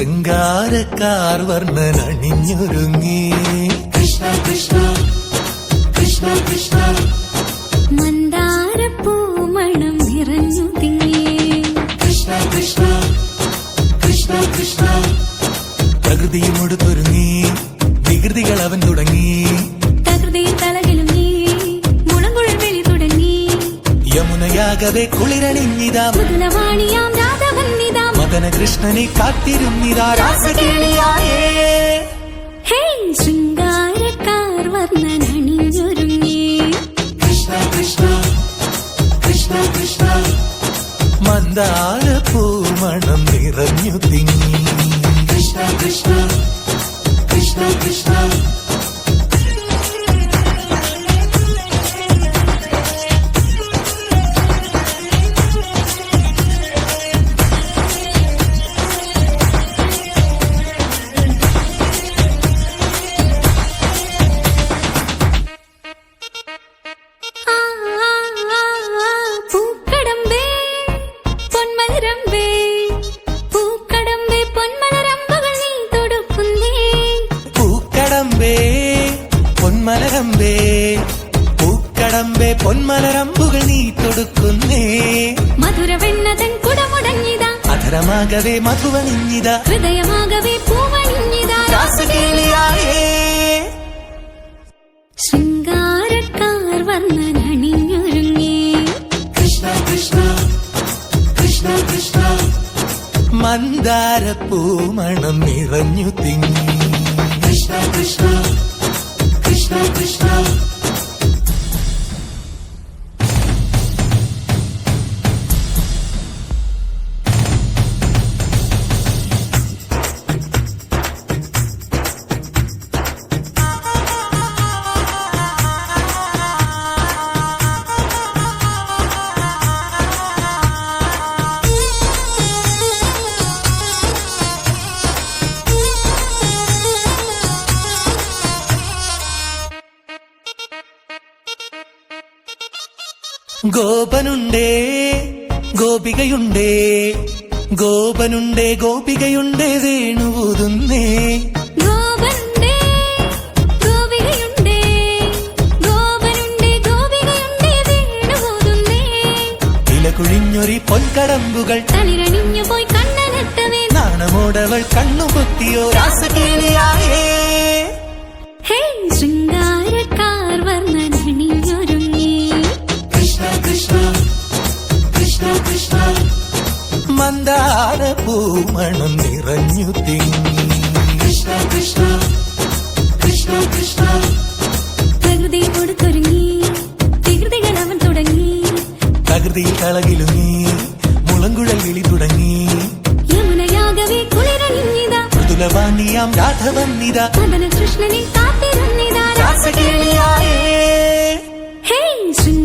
ശൃംഗാരക്കാർ വർണ്ണൻ അണിഞ്ഞൊരുങ്ങി കൃഷ്ണ കൃഷ്ണ കൃഷ്ണ കൃഷ്ണ മന്ദാരപ്പൂമണം നിറഞ്ഞു തിങ്ങി കൃഷ്ണ കൃഷ്ണ കൃഷ്ണ കൃഷ്ണ പ്രകൃതിയും ഒടുത്തൊരുങ്ങി വികൃതികൾ അവൻ തുടങ്ങി തകൃതിയിൽ തലകിലും നീ മുളങ്കുഴൽ വിളി തുടങ്ങി യമുനയാകവെ കുളിരണിഞ്ഞിതാ മൃദുലവാണിയാം രാധവന്നിതാ മദന കൃഷ്ണനെ കാത്തിരുന്നിതാ രാസകേളിയായേ ഹേ ശൃംഗാരക്കാർ വർണ്ണൻ അണിഞ്ഞൊരുങ്ങി കൃഷ്ണ കൃഷ്ണ കൃഷ്ണ കൃഷ്ണ മന്ദാരപ്പൂമണം നിറഞ്ഞു തിങ്ങി കൃഷ്ണ കൃഷ്ണ കൃഷ്ണ കൃഷ്ണ പൂക്കടമ്പേ പൊന്മലരമ്പേ പൂക്കടമ്പേ പൊന്മലരമ്പുകൾ നീ തൊടുക്കുന്നേ പൂക്കടമ്പേ പൊന്മലരമ്പേ പൂക്കടമ്പേ പൊന്മലരമ്പുകൾ നീ തൊടുക്കുന്നേ മധുരവെണ്ണതൻ കുടമുടങ്ങിതാ അധരമാകവേ മധുവണിഞ്ഞിതാ ഹൃദയമാകവേ പൂവണിഞ്ഞിതാ രാസകേളിയായേ ശൃംഗാരക്കാർ വർണ്ണൻ അണിഞ്ഞൊരുങ്ങി കൃഷ്ണ കൃഷ്ണ കൃഷ്ണ കൃഷ്ണ മന്ദാരപ്പൂമണം നിറഞ്ഞു തിങ്ങി കൃഷ്ണ കൃഷ്ണ കൃഷ്ണ കൃഷ്ണ ഗോപനുണ്ടേ ഗോപികയുണ്ടേ ഗോപനുണ്ടേ ഗോപികയുണ്ടേ വേണുവുതുന്നേ ഗോപനുണ്ടേ ഗോപികയുണ്ടേ ഗോപനുണ്ടേ ഗോപികയുണ്ടേ വേണുപോതുന്നേ ഇലകുഴിഞ്ഞൊരി പൊൻകടമ്പുകൾ തളിരണിഞ്ഞു പോയി കണ്ണനട്ടവേ നാണമോടവൾ കണ്ണുപൊത്തിയോ രാസകേളിയായേ ഹേ ശൃംഗാരക്കാർ വർണ്ണൻ അണിഞ്ഞൊരുങ്ങി കൃഷ്ണ കൃഷ്ണ കൃഷ്ണ കൃഷ്ണ മന്ദാരപ്പൂമണം നിറഞ്ഞു തിങ്ങി കൃഷ്ണ കൃഷ്ണ കൃഷ്ണ കൃഷ്ണ പ്രകൃതി കൊടുത്തൊരുങ്ങി വികൃതികൾ അവൻ തുടങ്ങി പ്രകൃതിയിൽ കളകിലുങ്ങി മുളങ്കുഴൽ വിളി തുടങ്ങി യമുനയാകവേ കുളിരണിഞ്ഞിതാ മൃദുലവാണിയാം രാധവന്നിതാ മദന കൃഷ്ണനെ കാത്തിരുന്നിതാ രാസകേളിയായേ ഹേ ശൃംഗാരക്കാർ